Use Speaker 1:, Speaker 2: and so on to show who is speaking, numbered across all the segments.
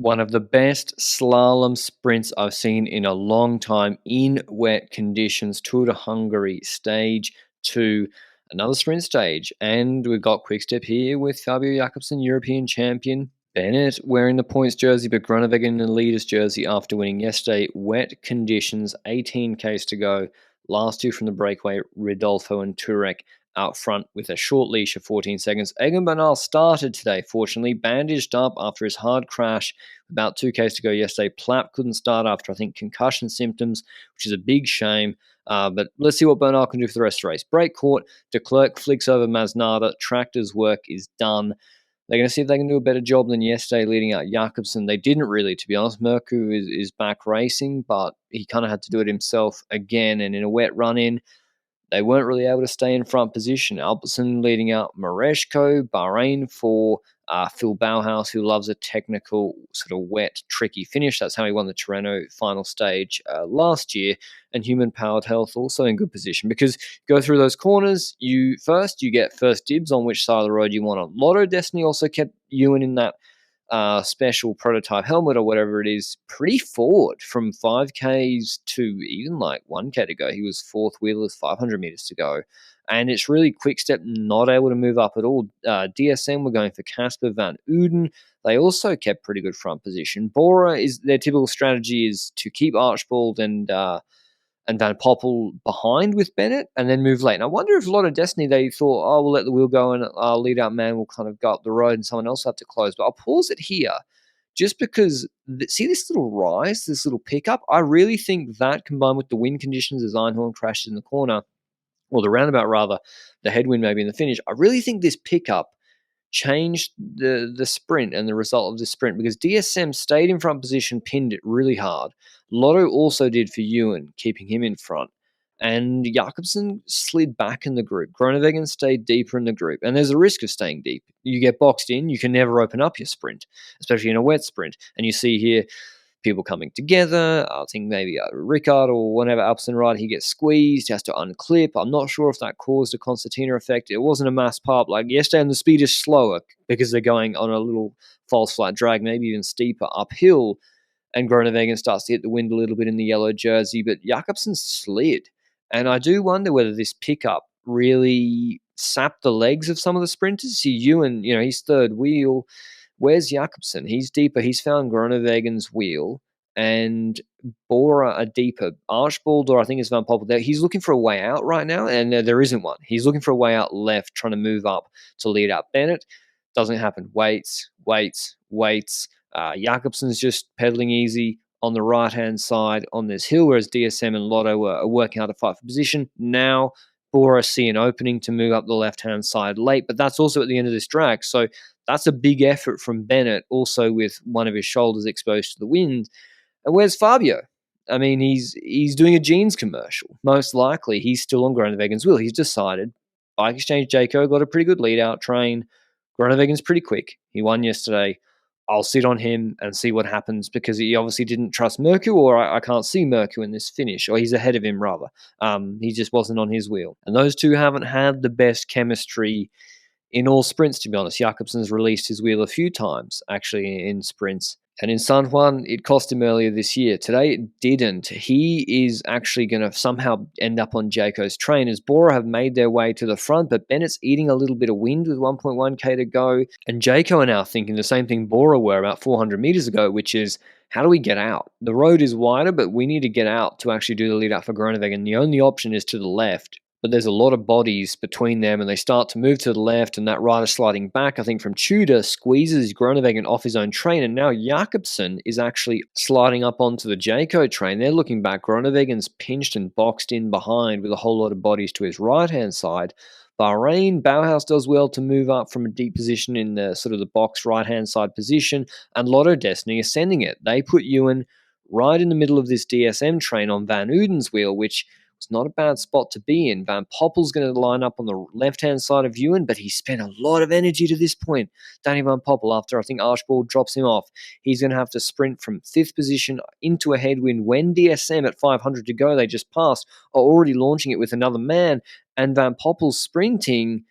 Speaker 1: One of the best slalom sprints I've seen in a long time in wet conditions. Tour de Hongrie, stage 2, another sprint stage. And we've got quick step here with Fabio Jakobsen, European champion. Bennett wearing the points jersey, but Groenewegen in the leaders jersey after winning yesterday. Wet conditions, 18Ks to go. Last two from the breakaway, Ridolfo and Turek out front with a short leash of 14 seconds. Egan Bernal started today, fortunately, bandaged up after his hard crash. About 2Ks to go yesterday. Plapp couldn't start after, I think, concussion symptoms, which is a big shame. But let's see what Bernal can do for the rest of the race. Break caught. De Klerk flicks over Masnada. Tractor's work is done. They're going to see if they can do a better job than yesterday leading out Jakobsen. They didn't really, to be honest. Merku is back racing, but he kind of had to do it himself again. And in a wet run-in, they weren't really able to stay in front position. Albertson leading out Mareshko, Bahrain for Phil Bauhaus, who loves a technical, sort of wet, tricky finish. That's how he won the Tirreno final stage last year. And Human Powered Health also in good position because go through those corners. You get first dibs on which side of the road you want on. Lotto Destiny also kept Ewan in that special prototype helmet or whatever it is, pretty forward from 5Ks to even like 1K to go. He was fourth wheelers, 500 meters to go. And it's really quick step, not able to move up at all. DSM were going for Casper Van Uden. They also kept pretty good front position. Bora, their typical strategy is to keep Archibald and Van Poppel behind with Bennett and then move late. And I wonder if a lot of Destiny, they thought, oh, we'll let the wheel go and our lead out man will kind of go up the road and someone else will have to close. But I'll pause it here just because, see this little rise, this little pickup? I really think that combined with the wind conditions as Einhorn crashes in the corner, or the roundabout rather, the headwind maybe in the finish, I really think this pickup changed the sprint and the result of this sprint because DSM stayed in front position, pinned it really hard. Lotto also did for Ewan, keeping him in front. And Jakobsen slid back in the group. Groenewegen stayed deeper in the group. And there's a risk of staying deep. You get boxed in, you can never open up your sprint, especially in a wet sprint. And you see here people coming together. I think maybe Rickard or whenever Alpecin ride, he gets squeezed, he has to unclip. I'm not sure if that caused a concertina effect. It wasn't a mass part. Like yesterday, and the speed is slower because they're going on a little false flat drag, maybe even steeper uphill. And Groenewegen starts to hit the wind a little bit in the yellow jersey, but Jakobsen slid. And I do wonder whether this pickup really sapped the legs of some of the sprinters. See Ewan, he's third wheel. Where's Jakobsen? He's deeper. He's found Groenewegen's wheel, and Bora are deeper. Archibald, or I think it's Van Poppel there. He's looking for a way out right now, and there isn't one. He's looking for a way out left, trying to move up to lead out Bennett. Doesn't happen. Waits. Jakobsen's just pedaling easy on the right-hand side on this hill, whereas DSM and Lotto are working hard to fight for position. Now, Bora see an opening to move up the left-hand side late, but that's also at the end of this drag, so that's a big effort from Bennett, also with one of his shoulders exposed to the wind. And where's Fabio? I mean, he's doing a jeans commercial. Most likely, he's still on Groenewegen's wheel. He's decided. Bike Exchange Jayco got a pretty good lead-out train. Groenewegen's pretty quick. He won yesterday. I'll sit on him and see what happens because he obviously didn't trust Merku, or I can't see Merku in this finish, or he's ahead of him rather. He just wasn't on his wheel. And those two haven't had the best chemistry in all sprints, to be honest. Jakobsen's released his wheel a few times, actually, in sprints. And in San Juan, it cost him earlier this year. Today, it didn't. He is actually going to somehow end up on Jayco's train as Bora have made their way to the front, but Bennett's eating a little bit of wind with 1.1k to go. And Jayco are now thinking the same thing Bora were about 400 meters ago, which is, how do we get out? The road is wider, but we need to get out to actually do the lead out for Groenewegen. The only option is to the left. But there's a lot of bodies between them, and they start to move to the left, and that rider sliding back, I think, from Tudor, squeezes Groenewegen off his own train, and now Jakobsen is actually sliding up onto the Jayco train. They're looking back. Groenewegen's pinched and boxed in behind with a whole lot of bodies to his right-hand side. Bahrain, Bauhaus does well to move up from a deep position in the sort of the box right-hand side position, and Lotto Destiny is sending it. They put Ewan right in the middle of this DSM train on Van Uden's wheel, which it's not a bad spot to be in. Van Poppel's going to line up on the left-hand side of Ewan, but he spent a lot of energy to this point. Danny Van Poppel, after I think Archibald drops him off, he's going to have to sprint from 5th position into a headwind when DSM at 500 to go, they just passed, are already launching it with another man, and Van Poppel's sprinting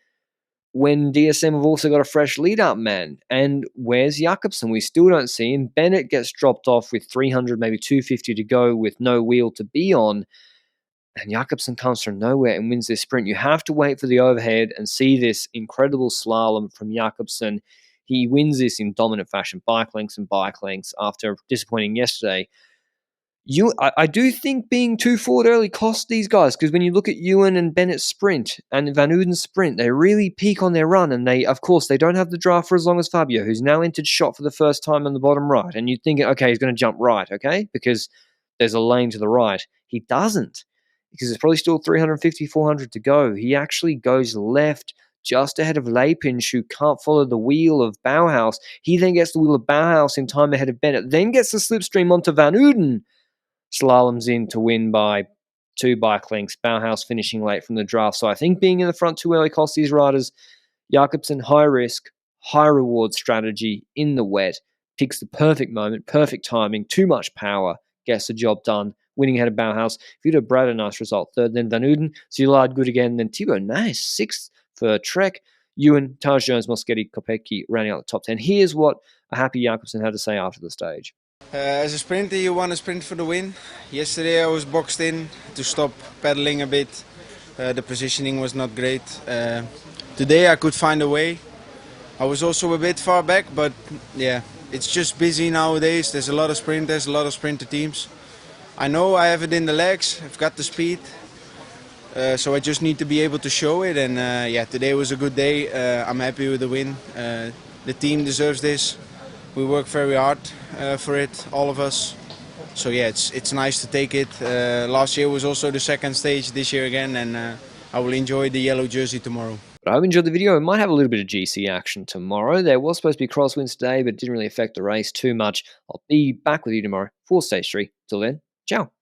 Speaker 1: when DSM have also got a fresh lead-up man. And where's Jakobsen? We still don't see him. Bennett gets dropped off with 300, maybe 250 to go with no wheel to be on. And Jakobsen comes from nowhere and wins this sprint. You have to wait for the overhead and see this incredible slalom from Jakobsen. He wins this in dominant fashion, bike lengths and bike lengths after disappointing yesterday. I do think being too forward early cost these guys, because when you look at Ewan and Bennett's sprint and Van Uden's sprint, they really peak on their run, and of course, they don't have the draft for as long as Fabio, who's now entered shot for the first time on the bottom right, and you'd think, okay, he's going to jump right, okay, because there's a lane to the right. He doesn't, because there's probably still 350, 400 to go. He actually goes left just ahead of Leipinch, who can't follow the wheel of Bauhaus. He then gets the wheel of Bauhaus in time ahead of Bennett, then gets the slipstream onto Van Uden, slaloms in to win by 2 bike lengths. Bauhaus finishing late from the draft. So I think being in the front too early costs these riders. Jakobsen, high risk, high reward strategy in the wet. Picks the perfect moment, perfect timing, too much power, gets the job done, winning ahead of Bauhaus. Vito Brad, a nice result. Third, then Van Uden. Szilard, good again. Then Thibaut, nice. Sixth for Trek. Ewan, Taj Jones, Moschetti, Kopecky rounding out the top 10. Here's what a happy Jakobsen had to say after the stage.
Speaker 2: As a sprinter, you want to sprint for the win. Yesterday I was boxed in to stop pedaling a bit. The positioning was not great. Today I could find a way. I was also a bit far back, but yeah, it's just busy nowadays. There's a lot of sprinters, a lot of sprinter teams. I know I have it in the legs, I've got the speed. So I just need to be able to show it, and yeah, today was a good day. I'm happy with the win. The team deserves this. We work very hard for it, all of us. So yeah, it's nice to take it. Last year was also the second stage, this year again, and I will enjoy the yellow jersey tomorrow.
Speaker 1: But I hope you enjoyed the video. We might have a little bit of GC action tomorrow. There was supposed to be crosswinds today, but it didn't really affect the race too much. I'll be back with you tomorrow for stage 3. Till then, ciao.